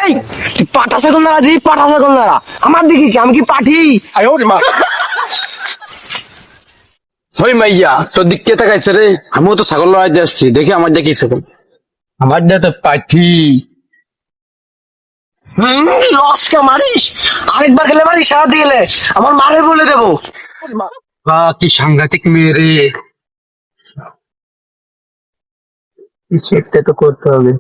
এই পাঠা ছাগল নাড়া দিই, পাঠা ছাগল নাড়া আমার দিকে কি, আমি কি পাঠি? হই মাইয়া তোর দিক কে তাকাইছে রে? আমিও তো ছাগল লড়াইতে আসছি, দেখি আমার দেখি ছাগল। আমার দিয়ে তো পাঠি। লস্কা মারিস, আরেকবার গেলে মারিস, সারা দিয়ে গেলে আমার মারে বলে দেবো। কি সাংঘাতিক মেয়ে রে, সেটা তো করতে হবে।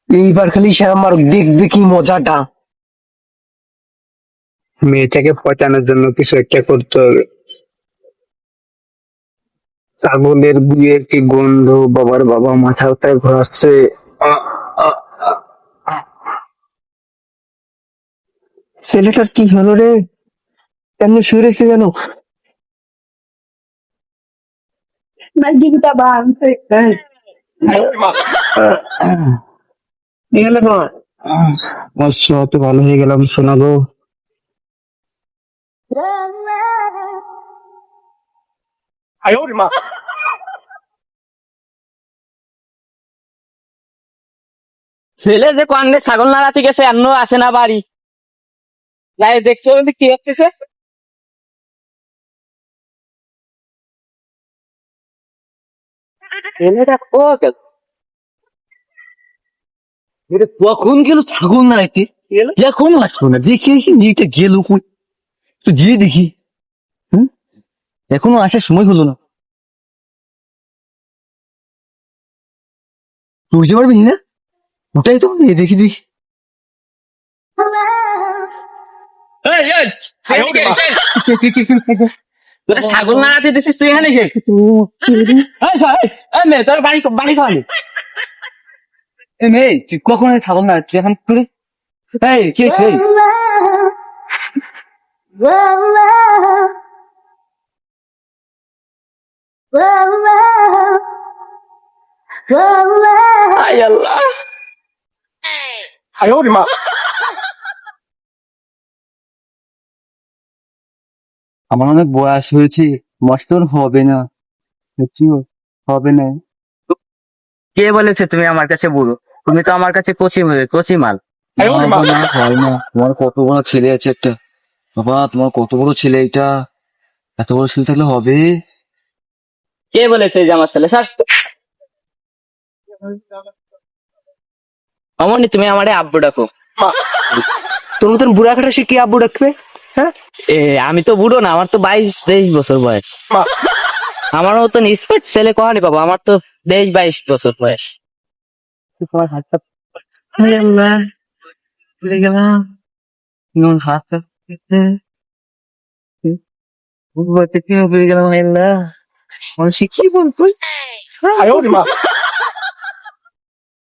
এইবার খালি সে আমার দেখবে কি মজাটা। মেয়েটাকে পটানোর জন্য কিছু একটা করতে হবে। ছাগলের বুয়ের কি গন্ধ, বাবার বাবা মাথাটায় ঘোরাচ্ছে। আ, আ, আ, আ। ছেলেটার কি হলো রে, কেন শুয়েছে কেন? কি হলো তোমার? আচ্ছা, তো ভালো হয়ে গেলাম শোনাবো। ছেলে যে কোয়ান্ডে ছাগল নাড়াতে গেছে এন্ন আসে না বাড়ি, যাই দেখছো কি হচ্ছে। ছেলেটা কখন গেল ছাগল নাড়াইতে? এখন আসলো না, দেখি এসে মেয়েটা গেল কই, তো গিয়ে দেখি। হুম, এখনো আসার সময় হলো না, বুঝতে পারবি না? ওটাই তো, দেখি দেখি। তোরা ছাগল নাড়াতে দিছিস তুই এখানে কে? মেয়ে তোর বাড়ি বাড়ি খাওয়ানি মেয়ে তুই কখন ছাগল নাড়াচ্ছিস এখন করে? এই কি হয়েছে? আয় আল্লাহ। আমার অনেক বয়স হয়েছে, মাস্টার হবে না, বুঝছিস? হবে না। কে বলেছে তুমি আমার কাছে বুড়ো? তুমি তো আমার কাছে কচি কচি মাল। না, না, হয় না। তোমার কত বড় ছেলে আছে একটা, বাবা তোমার কত বড় ছেলে এটা, এত বড় ছেলে থাকলে হবে? কে বলেছে যে আমার ছেলে? স্যার অমনি তুমি আমারে আব্বু ডাকো। তোর মতন বুড়া কাটা সে কি আব্বু ডাকবে? হ্যাঁ, আমি তো বুড়ো না, আমার তো 22-23 বছর বয়স। আমার মতন স্পোর্ট ছেলে কহানি পাবো, আমার তো 23-22 বছর বয়স। তোমার হাতটা, হায় আল্লাহ, ভুলে গেলাম তোমার হাতটা, ভুলে গেলাম। হায় আল্লাহ, মানুষ কি বলতো?